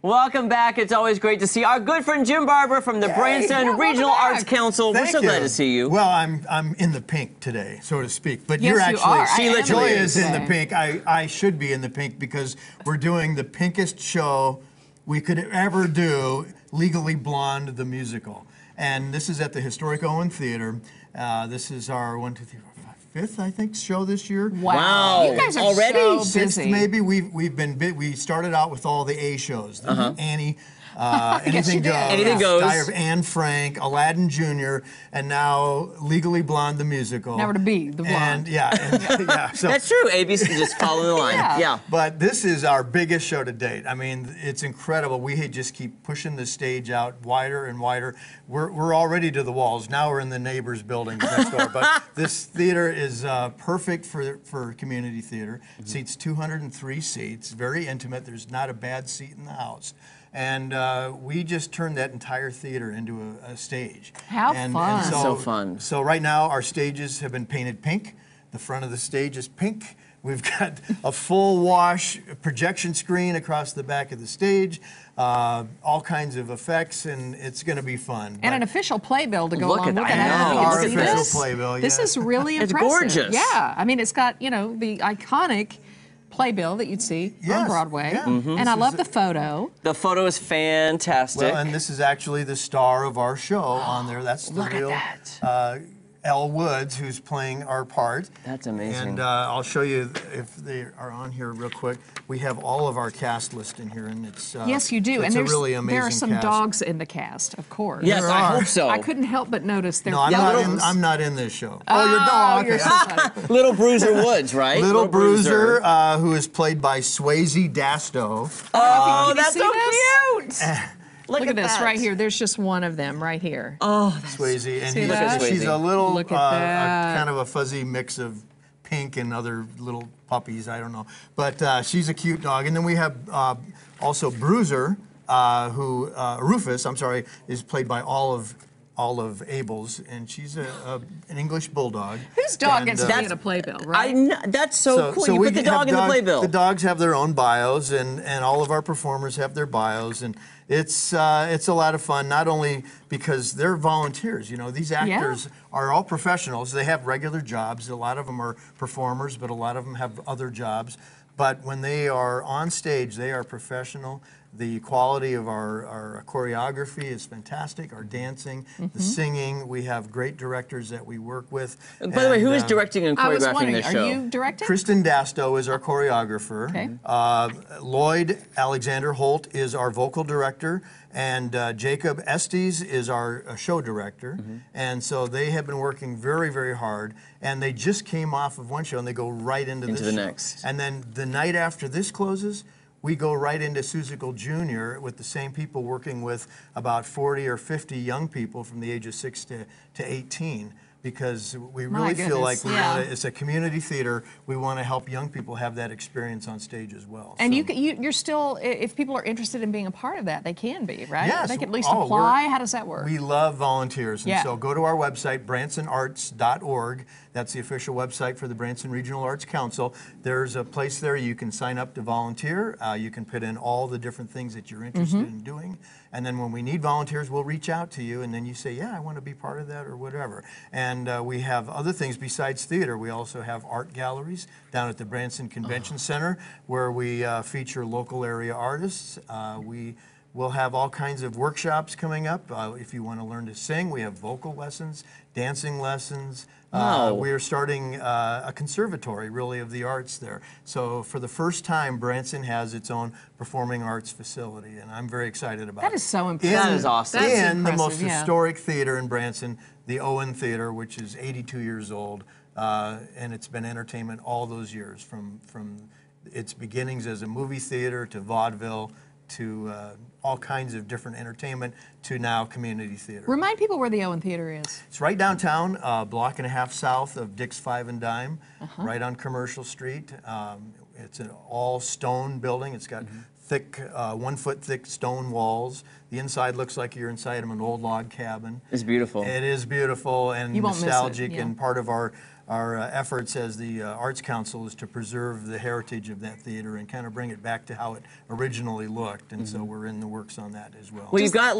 Welcome back. It's always great to see our good friend Jim Barber from the Branson Regional Arts Council. We're so glad to see you. Well, I'm in the pink today, so to speak. But you're Yes, actually, you are. Joy is in the pink. I should be in the pink because we're doing the pinkest show we could ever do, Legally Blonde, the musical. And this is at the Historic Owen Theater. This is our 1, 2, 3, 4, 5, fifth, I think, show this year. Wow. You guys are already so busy. Sixth, maybe. We started out with all the A shows. Annie, Anything Goes. Anything Goes. Diary of Anne Frank, Aladdin Jr., and now Legally Blonde, the musical. Now we're to be the blonde. And, so, that's true. ABC just following the line. Yeah. But this is our biggest show to date. I mean, it's incredible. We just keep pushing the stage out wider and wider. We're already to the walls. Now we're in the neighbors' building next door. But this theater is perfect for community theater. Seats 203 seats. Very intimate. There's not a bad seat in the house. And we just turned that entire theater into a stage. How fun. And so fun. So right now our stages have been painted pink. The front of the stage is pink. We've got a full wash projection screen across the back of the stage, all kinds of effects, and it's going to be fun. And an official playbill to go along with it. Our official playbill, This is really impressive. It's gorgeous. Yeah, I mean, it's got, you know, the iconic playbill that you'd see on Broadway. Yeah. And I love the photo. The photo is fantastic. Well, and this is actually the star of our show on there. That's the real Elle Woods, who's playing our part. That's amazing. And I'll show you if they are on here real quick. We have all of our cast list in here, and it's yes, you do. It's and a really amazing there are some cast. dogs in the cast, of course. Yes, I hope so. I couldn't help but notice their No, I'm not in this show. Oh, your dog. You're so funny. Little Bruiser Woods, right? Little Bruiser, who is played by Swayze Dasto. Oh, that's so cute! Look at this right here. There's just one of them right here. Oh, Swayze, and See that? she's a little Look at that. kind of a fuzzy mix of pink and other little puppies. I don't know, but she's a cute dog. And then we have also Bruiser, who Rufus, I'm sorry, is played by Olive Abels, and she's an English bulldog. Whose dog gets to be in a playbill, right? That's so cool. You put the dog in the playbill. The dogs have their own bios, and all of our performers have their bios, and it's a lot of fun. Not only because they're volunteers, you know, these actors are all professionals. They have regular jobs. A lot of them are performers, but a lot of them have other jobs. But when they are on stage, they are professional. The quality of our choreography is fantastic, our dancing, the singing. We have great directors that we work with. By the way, who is directing and choreographing this show? Are you directing? Kristen Dasto is our choreographer. Okay. Lloyd Alexander Holt is our vocal director. And Jacob Estes is our show director. And so they have been working very, very hard. And they just came off of one show, and they go right into this the show. next. And then the night after this closes, we go right into Seussical Jr. with the same people working with about 40 or 50 young people from the age of 6 to 18. Because we really feel like it's a community theater. We want to help young people have that experience on stage as well. And you're still, if people are interested in being a part of that, they can be, right? Yes. They can at least apply. How does that work? We love volunteers. And so go to our website, bransonarts.org. That's the official website for the Branson Regional Arts Council. There's a place there you can sign up to volunteer. You can put in all the different things that you're interested in doing. And then when we need volunteers, we'll reach out to you, and then you say, yeah, I want to be part of that or whatever. And we have other things besides theater. We also have art galleries down at the Branson Convention Center, where we feature local area artists. We'll have all kinds of workshops coming up. If you want to learn to sing, we have vocal lessons, dancing lessons. We are starting a conservatory, really, of the arts there. So for the first time, Branson has its own performing arts facility, and I'm very excited about it. That is so impressive. That is awesome. In the most historic theater in Branson, the Owen Theater, which is 82 years old, and it's been entertainment all those years, from its beginnings as a movie theater to vaudeville to all kinds of different entertainment to now community theater. Remind people where the Owen Theater is. It's right downtown, a block and a half south of Dick's Five and Dime, right on Commercial Street. It's an all stone building. It's got thick, 1 foot thick stone walls. The inside looks like you're inside of an old log cabin. It's beautiful. It is beautiful and nostalgic, and part of our efforts as the Arts Council is to preserve the heritage of that theater and kind of bring it back to how it originally looked. And so we're in the works on that as well. Well, you got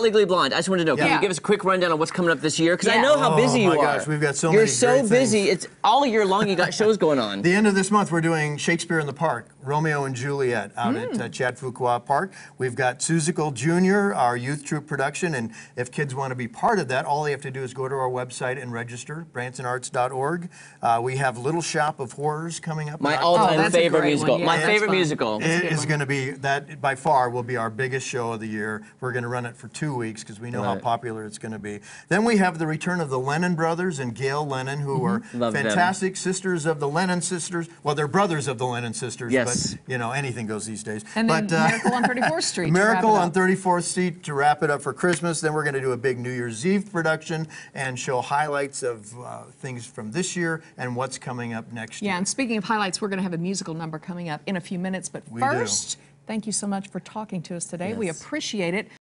Legally Blonde. I just wanted to know, can you give us a quick rundown on what's coming up this year? Because I know how busy you are. Oh my gosh, we've got so many You're so great busy. things. It's all year long. You got shows going on. The end of this month, we're doing Shakespeare in the Park, Romeo and Juliet, out at Chad Fuqua Park. We've got Seussical Jr., our youth troupe production, and if kids want to be part of that, all they have to do is go to our website and register, bransonarts.org. We have Little Shop of Horrors coming up. My all-time favorite musical. Yeah, my favorite musical. It is going to be, that by far will be our biggest show of the year. We're going to run it for 2 weeks because we know how popular it's going to be. Then we have the return of the Lennon brothers and Gail Lennon, who are fantastic sisters of the Lennon sisters. Well, they're brothers of the Lennon sisters, but you know, anything goes these days. And then Miracle on 34th Street. Miracle on 34th Street to wrap it up for Christmas. Then we're going to do a big New Year's Eve production and show highlights of things from this year and what's coming up next year. Yeah, and speaking of highlights, we're going to have a musical number coming up in a few minutes. But first, thank you so much for talking to us today. We appreciate it.